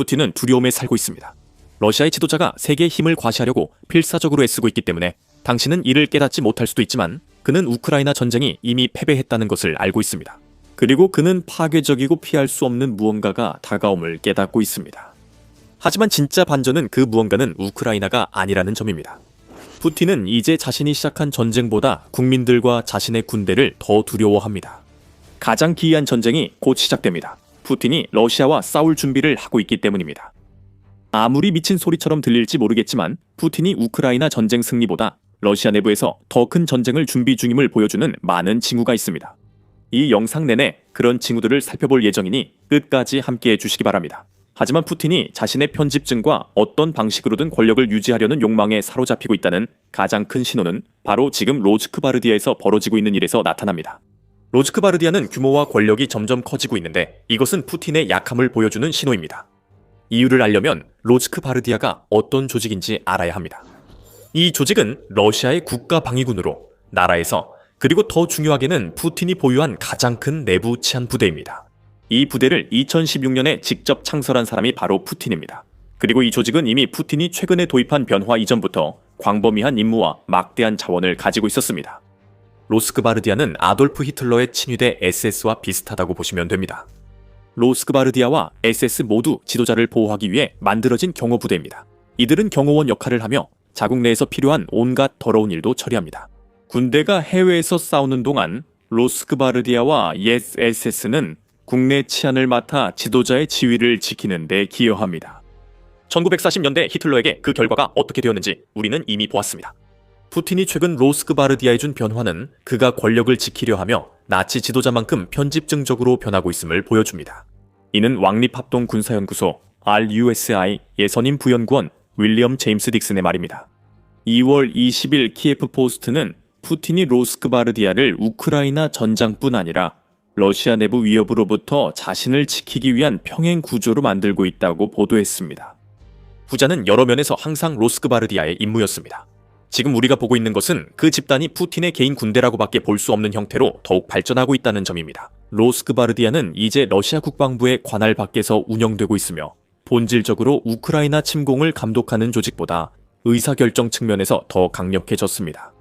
푸틴은 두려움에 살고 있습니다. 러시아의 지도자가 세계의 힘을 과시하려고 필사적으로 애쓰고 있기 때문에 당신은 이를 깨닫지 못할 수도 있지만 그는 우크라이나 전쟁이 이미 패배했다는 것을 알고 있습니다. 그리고 그는 파괴적이고 피할 수 없는 무언가가 다가옴을 깨닫고 있습니다. 하지만 진짜 반전은 그 무언가는 우크라이나가 아니라는 점입니다. 푸틴은 이제 자신이 시작한 전쟁보다 국민들과 자신의 군대를 더 두려워합니다. 가장 기이한 전쟁이 곧 시작됩니다. 푸틴이 러시아와 싸울 준비를 하고 있기 때문입니다. 아무리 미친 소리처럼 들릴지 모르겠지만 푸틴이 우크라이나 전쟁 승리보다 러시아 내부에서 더 큰 전쟁을 준비 중임을 보여주는 많은 징후가 있습니다. 이 영상 내내 그런 징후들을 살펴볼 예정이니 끝까지 함께해 주시기 바랍니다. 하지만 푸틴이 자신의 편집증과 어떤 방식으로든 권력을 유지하려는 욕망에 사로잡히고 있다는 가장 큰 신호는 바로 지금 로즈크바르디아에서 벌어지고 있는 일에서 나타납니다. 로즈크바르디아는 규모와 권력이 점점 커지고 있는데 이것은 푸틴의 약함을 보여주는 신호입니다. 이유를 알려면 로즈크바르디아가 어떤 조직인지 알아야 합니다. 이 조직은 러시아의 국가방위군으로 나라에서 그리고 더 중요하게는 푸틴이 보유한 가장 큰 내부 치안 부대입니다. 이 부대를 2016년에 직접 창설한 사람이 바로 푸틴입니다. 그리고 이 조직은 이미 푸틴이 최근에 도입한 변화 이전부터 광범위한 임무와 막대한 자원을 가지고 있었습니다. 로스크바르디아는 아돌프 히틀러의 친위대 SS와 비슷하다고 보시면 됩니다. 로스크바르디아와 SS 모두 지도자를 보호하기 위해 만들어진 경호부대입니다. 이들은 경호원 역할을 하며 자국 내에서 필요한 온갖 더러운 일도 처리합니다. 군대가 해외에서 싸우는 동안 로스크바르디아와 SS는 국내 치안을 맡아 지도자의 지위를 지키는 데 기여합니다. 1940년대 히틀러에게 그 결과가 어떻게 되었는지 우리는 이미 보았습니다. 푸틴이 최근 로스크바르디아에 준 변화는 그가 권력을 지키려 하며 나치 지도자만큼 편집증적으로 변하고 있음을 보여줍니다. 이는 왕립합동 군사연구소 RUSI 예선임 부연구원 윌리엄 제임스 딕슨의 말입니다. 2월 20일 키예프 포스트는 푸틴이 로스크바르디아를 우크라이나 전장뿐 아니라 러시아 내부 위협으로부터 자신을 지키기 위한 평행 구조로 만들고 있다고 보도했습니다. 후자는 여러 면에서 항상 로스크바르디아의 임무였습니다. 지금 우리가 보고 있는 것은 그 집단이 푸틴의 개인 군대라고밖에 볼 수 없는 형태로 더욱 발전하고 있다는 점입니다. 로스크바르디아는 이제 러시아 국방부의 관할 밖에서 운영되고 있으며 본질적으로 우크라이나 침공을 감독하는 조직보다 의사결정 측면에서 더 강력해졌습니다.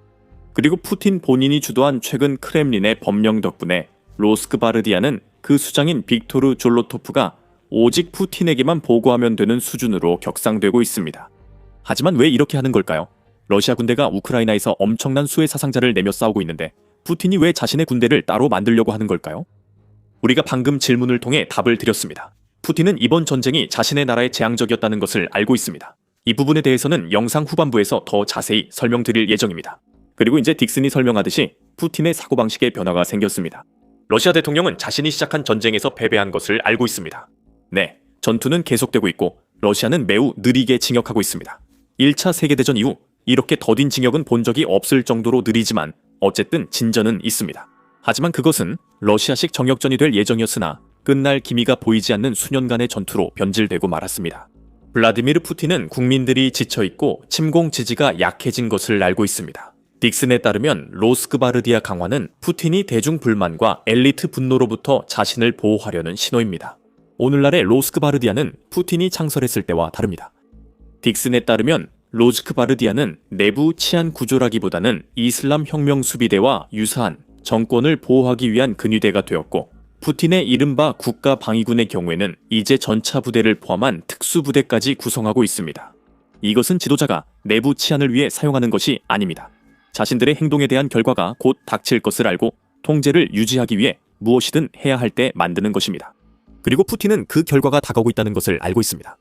그리고 푸틴 본인이 주도한 최근 크렘린의 법령 덕분에 로스크바르디아는 그 수장인 빅토르 졸로토프가 오직 푸틴에게만 보고하면 되는 수준으로 격상되고 있습니다. 하지만 왜 이렇게 하는 걸까요? 러시아 군대가 우크라이나에서 엄청난 수의 사상자를 내며 싸우고 있는데 푸틴이 왜 자신의 군대를 따로 만들려고 하는 걸까요? 우리가 방금 질문을 통해 답을 드렸습니다. 푸틴은 이번 전쟁이 자신의 나라에 재앙적이었다는 것을 알고 있습니다. 이 부분에 대해서는 영상 후반부에서 더 자세히 설명드릴 예정입니다. 그리고 이제 딕슨이 설명하듯이 푸틴의 사고방식에 변화가 생겼습니다. 러시아 대통령은 자신이 시작한 전쟁에서 패배한 것을 알고 있습니다. 네, 전투는 계속되고 있고 러시아는 매우 느리게 진격하고 있습니다. 1차 세계대전 이후 이렇게 더딘 진격은 본 적이 없을 정도로 느리지만 어쨌든 진전은 있습니다. 하지만 그것은 러시아식 정역전이 될 예정이었으나 끝날 기미가 보이지 않는 수년간의 전투로 변질되고 말았습니다. 블라디미르 푸틴은 국민들이 지쳐있고 침공 지지가 약해진 것을 알고 있습니다. 딕슨에 따르면 로스크바르디아 강화는 푸틴이 대중 불만과 엘리트 분노로부터 자신을 보호하려는 신호입니다. 오늘날의 로스크바르디아는 푸틴이 창설했을 때와 다릅니다. 딕슨에 따르면 로스크바르디아는 내부 치안 구조라기보다는 이슬람 혁명 수비대와 유사한 정권을 보호하기 위한 근위대가 되었고 푸틴의 이른바 국가방위군의 경우에는 이제 전차 부대를 포함한 특수부대까지 구성하고 있습니다. 이것은 지도자가 내부 치안을 위해 사용하는 것이 아닙니다. 자신들의 행동에 대한 결과가 곧 닥칠 것을 알고 통제를 유지하기 위해 무엇이든 해야 할 때 만드는 것입니다. 그리고 푸틴은 그 결과가 다가오고 있다는 것을 알고 있습니다.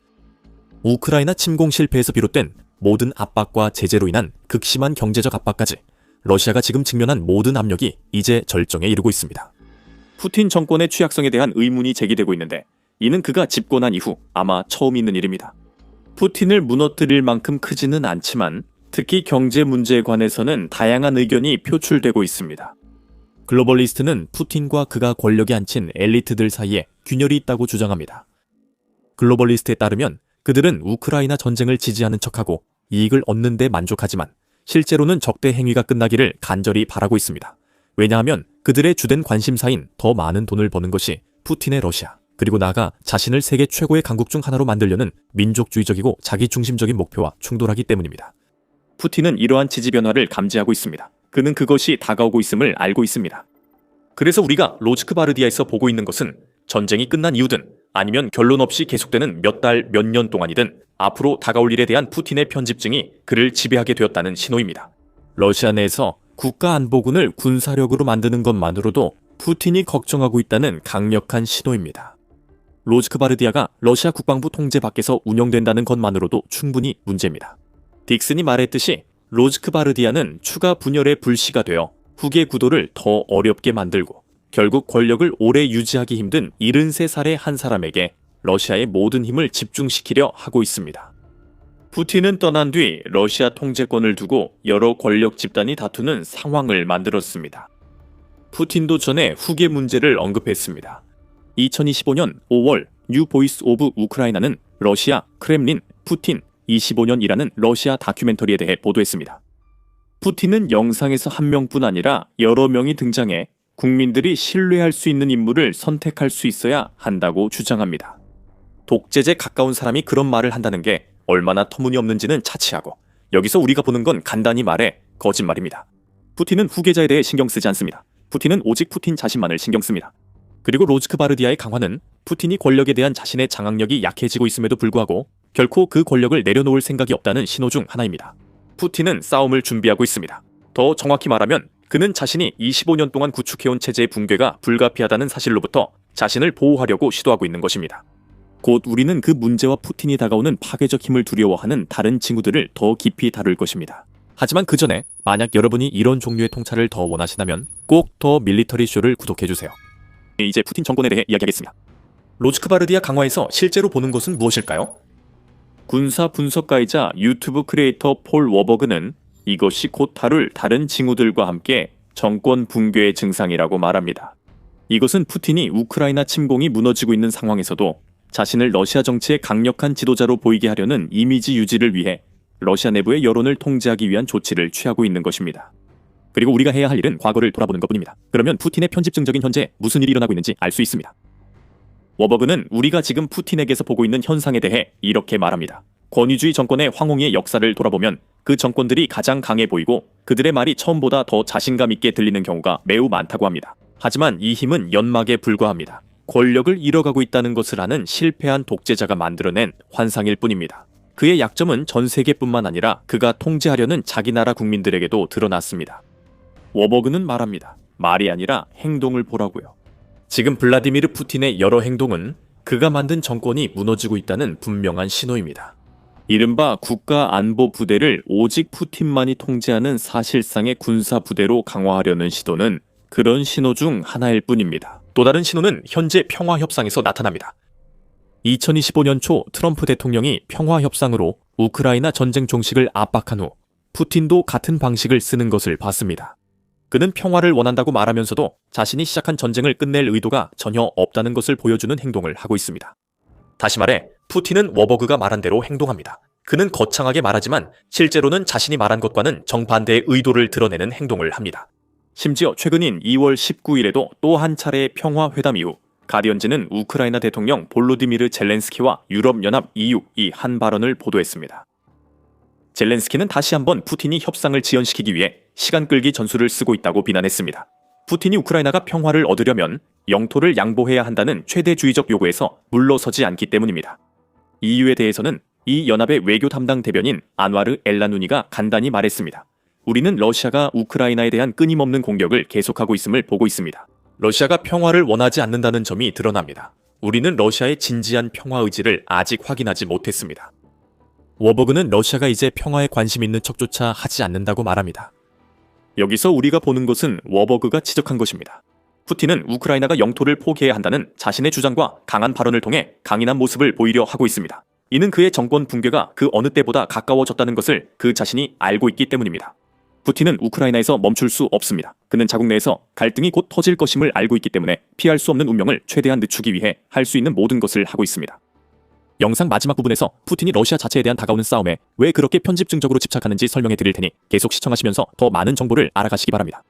우크라이나 침공 실패에서 비롯된 모든 압박과 제재로 인한 극심한 경제적 압박까지 러시아가 지금 직면한 모든 압력이 이제 절정에 이르고 있습니다. 푸틴 정권의 취약성에 대한 의문이 제기되고 있는데 이는 그가 집권한 이후 아마 처음 있는 일입니다. 푸틴을 무너뜨릴 만큼 크지는 않지만 특히 경제 문제에 관해서는 다양한 의견이 표출되고 있습니다. 글로벌리스트는 푸틴과 그가 권력에 앉힌 엘리트들 사이에 균열이 있다고 주장합니다. 글로벌리스트에 따르면 그들은 우크라이나 전쟁을 지지하는 척하고 이익을 얻는 데 만족하지만 실제로는 적대 행위가 끝나기를 간절히 바라고 있습니다. 왜냐하면 그들의 주된 관심사인 더 많은 돈을 버는 것이 푸틴의 러시아, 그리고 나아가 자신을 세계 최고의 강국 중 하나로 만들려는 민족주의적이고 자기중심적인 목표와 충돌하기 때문입니다. 푸틴은 이러한 지지 변화를 감지하고 있습니다. 그는 그것이 다가오고 있음을 알고 있습니다. 그래서 우리가 로즈크바르디아에서 보고 있는 것은 전쟁이 끝난 이유든 아니면 결론 없이 계속되는 몇 달, 몇 년 동안이든 앞으로 다가올 일에 대한 푸틴의 편집증이 그를 지배하게 되었다는 신호입니다. 러시아 내에서 국가안보군을 군사력으로 만드는 것만으로도 푸틴이 걱정하고 있다는 강력한 신호입니다. 로즈크바르디아가 러시아 국방부 통제 밖에서 운영된다는 것만으로도 충분히 문제입니다. 딕슨이 말했듯이 로즈크바르디아는 추가 분열의 불씨가 되어 후계 구도를 더 어렵게 만들고 결국 권력을 오래 유지하기 힘든 73살의 한 사람에게 러시아의 모든 힘을 집중시키려 하고 있습니다. 푸틴은 떠난 뒤 러시아 통제권을 두고 여러 권력 집단이 다투는 상황을 만들었습니다. 푸틴도 전에 후계 문제를 언급했습니다. 2025년 5월 뉴 보이스 오브 우크라이나는 러시아, 크렘린, 푸틴 25년이라는 러시아 다큐멘터리에 대해 보도했습니다. 푸틴은 영상에서 한 명뿐 아니라 여러 명이 등장해 국민들이 신뢰할 수 있는 인물을 선택할 수 있어야 한다고 주장합니다. 독재제 가까운 사람이 그런 말을 한다는 게 얼마나 터무니없는지는 차치하고 여기서 우리가 보는 건 간단히 말해 거짓말입니다. 푸틴은 후계자에 대해 신경 쓰지 않습니다. 푸틴은 오직 푸틴 자신만을 신경 씁니다. 그리고 로즈크바르디아의 강화는 푸틴이 권력에 대한 자신의 장악력이 약해지고 있음에도 불구하고 결코 그 권력을 내려놓을 생각이 없다는 신호 중 하나입니다. 푸틴은 싸움을 준비하고 있습니다. 더 정확히 말하면 그는 자신이 25년 동안 구축해온 체제의 붕괴가 불가피하다는 사실로부터 자신을 보호하려고 시도하고 있는 것입니다. 곧 우리는 그 문제와 푸틴이 다가오는 파괴적 힘을 두려워하는 다른 징후들을 더 깊이 다룰 것입니다. 하지만 그 전에 만약 여러분이 이런 종류의 통찰을 더 원하시다면 꼭 더 밀리터리 쇼를 구독해주세요. 이제 푸틴 정권에 대해 이야기하겠습니다. 로즈크바르디아 강화에서 실제로 보는 것은 무엇일까요? 군사 분석가이자 유튜브 크리에이터 폴 워버그는 이것이 곧 다룰 다른 징후들과 함께 정권 붕괴의 증상이라고 말합니다. 이것은 푸틴이 우크라이나 침공이 무너지고 있는 상황에서도 자신을 러시아 정치의 강력한 지도자로 보이게 하려는 이미지 유지를 위해 러시아 내부의 여론을 통제하기 위한 조치를 취하고 있는 것입니다. 그리고 우리가 해야 할 일은 과거를 돌아보는 것뿐입니다. 그러면 푸틴의 편집증적인 현재에 무슨 일이 일어나고 있는지 알 수 있습니다. 워버그는 우리가 지금 푸틴에게서 보고 있는 현상에 대해 이렇게 말합니다. 권위주의 정권의 황홍이의 역사를 돌아보면 그 정권들이 가장 강해 보이고 그들의 말이 처음보다 더 자신감 있게 들리는 경우가 매우 많다고 합니다. 하지만 이 힘은 연막에 불과합니다. 권력을 잃어가고 있다는 것을 아는 실패한 독재자가 만들어낸 환상일 뿐입니다. 그의 약점은 전 세계뿐만 아니라 그가 통제하려는 자기 나라 국민들에게도 드러났습니다. 워버그는 말합니다. 말이 아니라 행동을 보라고요. 지금 블라디미르 푸틴의 여러 행동은 그가 만든 정권이 무너지고 있다는 분명한 신호입니다. 이른바 국가안보부대를 오직 푸틴만이 통제하는 사실상의 군사부대로 강화하려는 시도는 그런 신호 중 하나일 뿐입니다. 또 다른 신호는 현재 평화협상에서 나타납니다. 2025년 초 트럼프 대통령이 평화협상으로 우크라이나 전쟁 종식을 압박한 후 푸틴도 같은 방식을 쓰는 것을 봤습니다. 그는 평화를 원한다고 말하면서도 자신이 시작한 전쟁을 끝낼 의도가 전혀 없다는 것을 보여주는 행동을 하고 있습니다. 다시 말해 푸틴은 워버그가 말한 대로 행동합니다. 그는 거창하게 말하지만 실제로는 자신이 말한 것과는 정반대의 의도를 드러내는 행동을 합니다. 심지어 최근인 2월 19일에도 또 한 차례의 평화회담 이후 가디언즈는 우크라이나 대통령 볼로디미르 젤렌스키와 유럽연합 EU의 한 발언을 보도했습니다. 젤렌스키는 다시 한번 푸틴이 협상을 지연시키기 위해 시간 끌기 전술을 쓰고 있다고 비난했습니다. 푸틴이 우크라이나가 평화를 얻으려면 영토를 양보해야 한다는 최대주의적 요구에서 물러서지 않기 때문입니다. EU에 대해서는 이 연합의 외교 담당 대변인 안와르 엘라누니가 간단히 말했습니다. 우리는 러시아가 우크라이나에 대한 끊임없는 공격을 계속하고 있음을 보고 있습니다. 러시아가 평화를 원하지 않는다는 점이 드러납니다. 우리는 러시아의 진지한 평화 의지를 아직 확인하지 못했습니다. 워버그는 러시아가 이제 평화에 관심 있는 척조차 하지 않는다고 말합니다. 여기서 우리가 보는 것은 워버그가 지적한 것입니다. 푸틴은 우크라이나가 영토를 포기해야 한다는 자신의 주장과 강한 발언을 통해 강인한 모습을 보이려 하고 있습니다. 이는 그의 정권 붕괴가 그 어느 때보다 가까워졌다는 것을 그 자신이 알고 있기 때문입니다. 푸틴은 우크라이나에서 멈출 수 없습니다. 그는 자국 내에서 갈등이 곧 터질 것임을 알고 있기 때문에 피할 수 없는 운명을 최대한 늦추기 위해 할 수 있는 모든 것을 하고 있습니다. 영상 마지막 부분에서 푸틴이 러시아 자체에 대한 다가오는 싸움에 왜 그렇게 편집증적으로 집착하는지 설명해 드릴 테니 계속 시청하시면서 더 많은 정보를 알아가시기 바랍니다.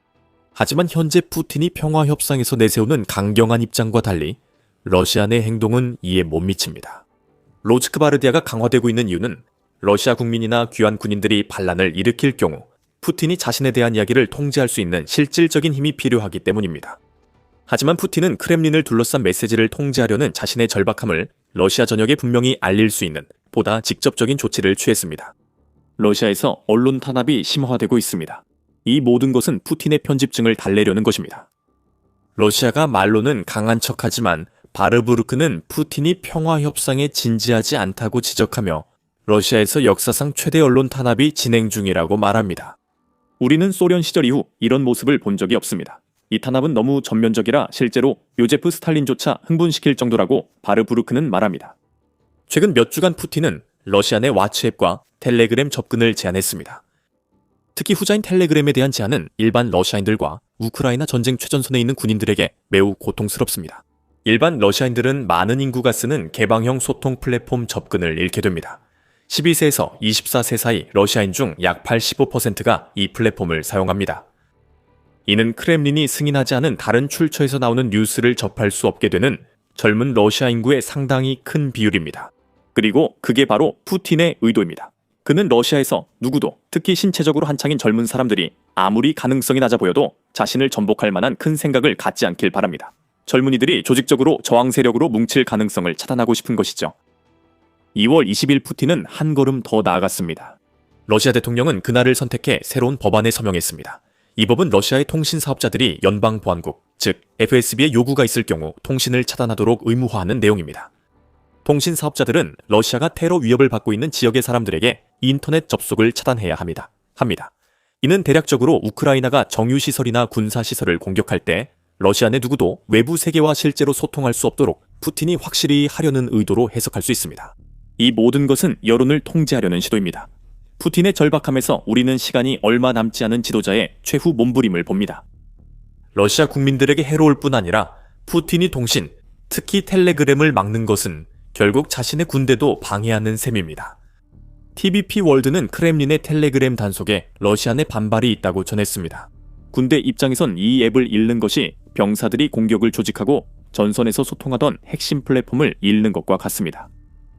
하지만 현재 푸틴이 평화협상에서 내세우는 강경한 입장과 달리 러시아 내 행동은 이에 못 미칩니다. 로츠크바르디아가 강화되고 있는 이유는 러시아 국민이나 귀환 군인들이 반란을 일으킬 경우 푸틴이 자신에 대한 이야기를 통제할 수 있는 실질적인 힘이 필요하기 때문입니다. 하지만 푸틴은 크렘린을 둘러싼 메시지를 통제하려는 자신의 절박함을 러시아 전역에 분명히 알릴 수 있는 보다 직접적인 조치를 취했습니다. 러시아에서 언론 탄압이 심화되고 있습니다. 이 모든 것은 푸틴의 편집증을 달래려는 것입니다. 러시아가 말로는 강한 척하지만 바르부르크는 푸틴이 평화협상에 진지하지 않다고 지적하며 러시아에서 역사상 최대 언론 탄압이 진행 중이라고 말합니다. 우리는 소련 시절 이후 이런 모습을 본 적이 없습니다. 이 탄압은 너무 전면적이라 실제로 요제프 스탈린조차 흥분시킬 정도라고 바르부르크는 말합니다. 최근 몇 주간 푸틴은 러시아 내 왓츠앱과 텔레그램 접근을 제한했습니다. 특히 후자인 텔레그램에 대한 제한은 일반 러시아인들과 우크라이나 전쟁 최전선에 있는 군인들에게 매우 고통스럽습니다. 일반 러시아인들은 많은 인구가 쓰는 개방형 소통 플랫폼 접근을 잃게 됩니다. 12세에서 24세 사이 러시아인 중 약 85%가 이 플랫폼을 사용합니다. 이는 크렘린이 승인하지 않은 다른 출처에서 나오는 뉴스를 접할 수 없게 되는 젊은 러시아 인구의 상당히 큰 비율입니다. 그리고 그게 바로 푸틴의 의도입니다. 그는 러시아에서 누구도, 특히 신체적으로 한창인 젊은 사람들이 아무리 가능성이 낮아 보여도 자신을 전복할 만한 큰 생각을 갖지 않길 바랍니다. 젊은이들이 조직적으로 저항 세력으로 뭉칠 가능성을 차단하고 싶은 것이죠. 2월 20일 푸틴은 한 걸음 더 나아갔습니다. 러시아 대통령은 그날을 선택해 새로운 법안에 서명했습니다. 이 법은 러시아의 통신 사업자들이 연방보안국, 즉 FSB의 요구가 있을 경우 통신을 차단하도록 의무화하는 내용입니다. 통신 사업자들은 러시아가 테러 위협을 받고 있는 지역의 사람들에게 인터넷 접속을 차단해야 합니다. 이는 대략적으로 우크라이나가 정유시설이나 군사시설을 공격할 때 러시아 내 누구도 외부 세계와 실제로 소통할 수 없도록 푸틴이 확실히 하려는 의도로 해석할 수 있습니다. 이 모든 것은 여론을 통제하려는 시도입니다. 푸틴의 절박함에서 우리는 시간이 얼마 남지 않은 지도자의 최후 몸부림을 봅니다. 러시아 국민들에게 해로울 뿐 아니라 푸틴이 통신, 특히 텔레그램을 막는 것은 결국 자신의 군대도 방해하는 셈입니다. TVP 월드는 크렘린의 텔레그램 단속에 러시아 내 반발이 있다고 전했습니다. 군대 입장에선 이 앱을 잃는 것이 병사들이 공격을 조직하고 전선에서 소통하던 핵심 플랫폼을 잃는 것과 같습니다.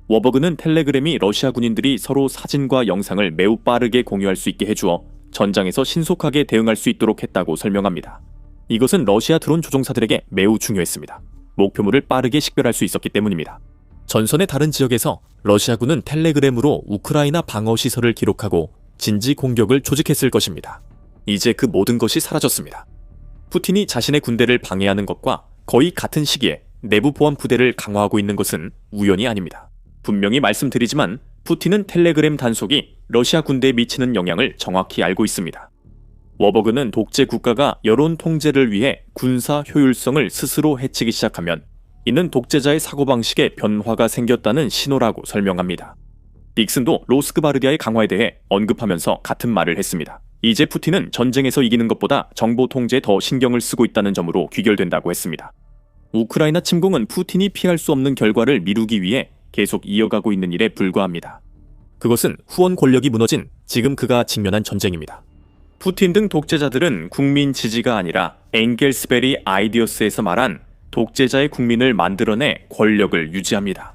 워버그는 텔레그램이 러시아 군인들이 서로 사진과 영상을 매우 빠르게 공유할 수 있게 해주어 전장에서 신속하게 대응할 수 있도록 했다고 설명합니다. 이것은 러시아 드론 조종사들에게 매우 중요했습니다. 목표물을 빠르게 식별할 수 있었기 때문입니다. 전선의 다른 지역에서 러시아군은 텔레그램으로 우크라이나 방어시설을 기록하고 진지 공격을 조직했을 것입니다. 이제 그 모든 것이 사라졌습니다. 푸틴이 자신의 군대를 방해하는 것과 거의 같은 시기에 내부 보안 부대를 강화하고 있는 것은 우연이 아닙니다. 분명히 말씀드리지만 푸틴은 텔레그램 단속이 러시아 군대에 미치는 영향을 정확히 알고 있습니다. 워버그는 독재 국가가 여론 통제를 위해 군사 효율성을 스스로 해치기 시작하면 이는 독재자의 사고방식에 변화가 생겼다는 신호라고 설명합니다. 닉슨도 로스크바르디아의 강화에 대해 언급하면서 같은 말을 했습니다. 이제 푸틴은 전쟁에서 이기는 것보다 정보 통제에 더 신경을 쓰고 있다는 점으로 귀결된다고 했습니다. 우크라이나 침공은 푸틴이 피할 수 없는 결과를 미루기 위해 계속 이어가고 있는 일에 불과합니다. 그것은 후원 권력이 무너진 지금 그가 직면한 전쟁입니다. 푸틴 등 독재자들은 국민 지지가 아니라 엥겔스베리 아이디어스에서 말한 독재자의 국민을 만들어내 권력을 유지합니다.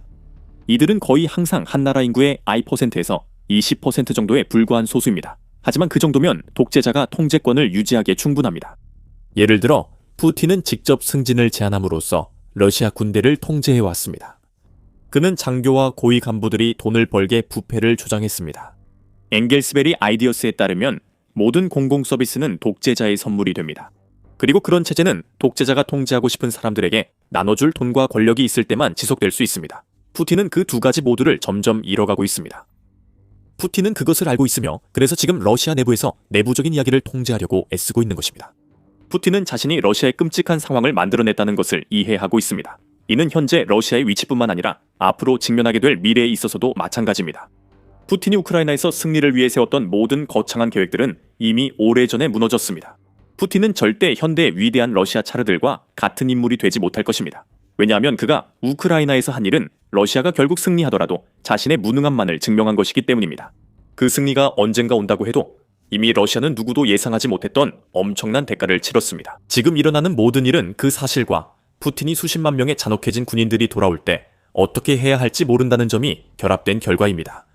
이들은 거의 항상 한 나라 인구의 I%에서 20% 정도에 불과한 소수입니다. 하지만 그 정도면 독재자가 통제권을 유지하기에 충분합니다. 예를 들어 푸틴은 직접 승진을 제안함으로써 러시아 군대를 통제해왔습니다. 그는 장교와 고위 간부들이 돈을 벌게 부패를 조장했습니다. 엥겔스베리 아이디어스에 따르면 모든 공공 서비스는 독재자의 선물이 됩니다. 그리고 그런 체제는 독재자가 통제하고 싶은 사람들에게 나눠줄 돈과 권력이 있을 때만 지속될 수 있습니다. 푸틴은 그 두 가지 모두를 점점 잃어가고 있습니다. 푸틴은 그것을 알고 있으며 그래서 지금 러시아 내부에서 내부적인 이야기를 통제하려고 애쓰고 있는 것입니다. 푸틴은 자신이 러시아의 끔찍한 상황을 만들어냈다는 것을 이해하고 있습니다. 이는 현재 러시아의 위치뿐만 아니라 앞으로 직면하게 될 미래에 있어서도 마찬가지입니다. 푸틴이 우크라이나에서 승리를 위해 세웠던 모든 거창한 계획들은 이미 오래전에 무너졌습니다. 푸틴은 절대 현대의 위대한 러시아 차르들과 같은 인물이 되지 못할 것입니다. 왜냐하면 그가 우크라이나에서 한 일은 러시아가 결국 승리하더라도 자신의 무능함만을 증명한 것이기 때문입니다. 그 승리가 언젠가 온다고 해도 이미 러시아는 누구도 예상하지 못했던 엄청난 대가를 치렀습니다. 지금 일어나는 모든 일은 그 사실과 푸틴이 수십만 명의 잔혹해진 군인들이 돌아올 때 어떻게 해야 할지 모른다는 점이 결합된 결과입니다.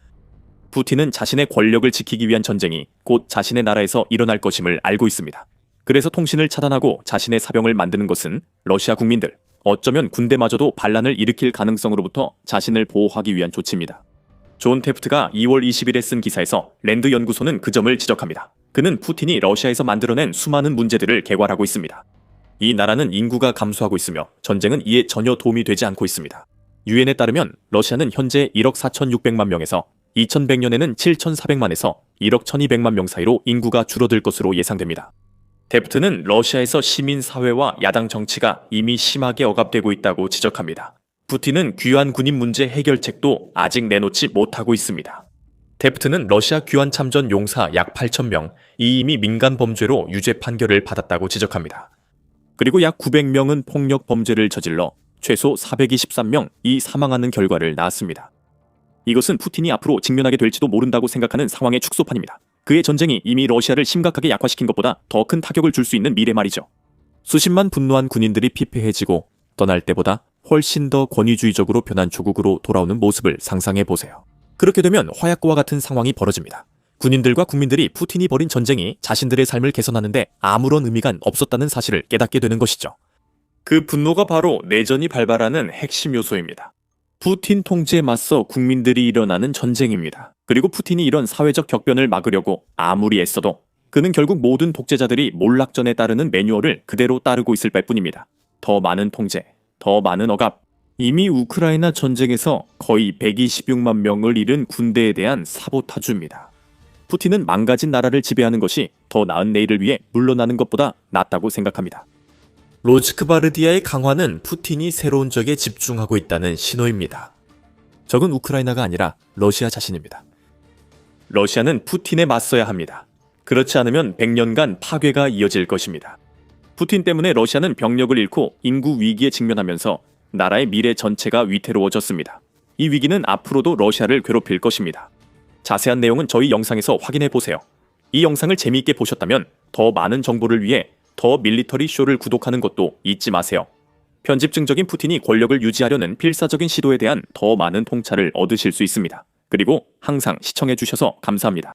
푸틴은 자신의 권력을 지키기 위한 전쟁이 곧 자신의 나라에서 일어날 것임을 알고 있습니다. 그래서 통신을 차단하고 자신의 사병을 만드는 것은 러시아 국민들, 어쩌면 군대마저도 반란을 일으킬 가능성으로부터 자신을 보호하기 위한 조치입니다. 존 테프트가 2월 20일에 쓴 기사에서 랜드 연구소는 그 점을 지적합니다. 그는 푸틴이 러시아에서 만들어낸 수많은 문제들을 개괄하고 있습니다. 이 나라는 인구가 감소하고 있으며 전쟁은 이에 전혀 도움이 되지 않고 있습니다. 유엔에 따르면 러시아는 현재 1억 4,600만 명에서 2100년에는 7,400만에서 1억 1,200만 명 사이로 인구가 줄어들 것으로 예상됩니다. 데프트는 러시아에서 시민사회와 야당 정치가 이미 심하게 억압되고 있다고 지적합니다. 푸틴은 귀환 군인 문제 해결책도 아직 내놓지 못하고 있습니다. 데프트는 러시아 귀환 참전 용사 약 8,000명, 이미 민간 범죄로 유죄 판결을 받았다고 지적합니다. 그리고 약 900명은 폭력 범죄를 저질러 최소 423명이 사망하는 결과를 낳았습니다. 이것은 푸틴이 앞으로 직면하게 될지도 모른다고 생각하는 상황의 축소판입니다. 그의 전쟁이 이미 러시아를 심각하게 약화시킨 것보다 더 큰 타격을 줄 수 있는 미래 말이죠. 수십만 분노한 군인들이 피폐해지고 떠날 때보다 훨씬 더 권위주의적으로 변한 조국으로 돌아오는 모습을 상상해 보세요. 그렇게 되면 화약고와 같은 상황이 벌어집니다. 군인들과 국민들이 푸틴이 벌인 전쟁이 자신들의 삶을 개선하는데 아무런 의미가 없었다는 사실을 깨닫게 되는 것이죠. 그 분노가 바로 내전이 발발하는 핵심 요소입니다. 푸틴 통제에 맞서 국민들이 일어나는 전쟁입니다. 그리고 푸틴이 이런 사회적 격변을 막으려고 아무리 애써도 그는 결국 모든 독재자들이 몰락전에 따르는 매뉴얼을 그대로 따르고 있을 뿐입니다. 더 많은 통제, 더 많은 억압. 이미 우크라이나 전쟁에서 거의 126만 명을 잃은 군대에 대한 사보타주입니다. 푸틴은 망가진 나라를 지배하는 것이 더 나은 내일을 위해 물러나는 것보다 낫다고 생각합니다. 로즈크바르디아의 강화는 푸틴이 새로운 적에 집중하고 있다는 신호입니다. 적은 우크라이나가 아니라 러시아 자신입니다. 러시아는 푸틴에 맞서야 합니다. 그렇지 않으면 100년간 파괴가 이어질 것입니다. 푸틴 때문에 러시아는 병력을 잃고 인구 위기에 직면하면서 나라의 미래 전체가 위태로워졌습니다. 이 위기는 앞으로도 러시아를 괴롭힐 것입니다. 자세한 내용은 저희 영상에서 확인해 보세요. 이 영상을 재미있게 보셨다면 더 많은 정보를 위해 더 밀리터리 쇼를 구독하는 것도 잊지 마세요. 편집증적인 푸틴이 권력을 유지하려는 필사적인 시도에 대한 더 많은 통찰을 얻으실 수 있습니다. 그리고 항상 시청해 주셔서 감사합니다.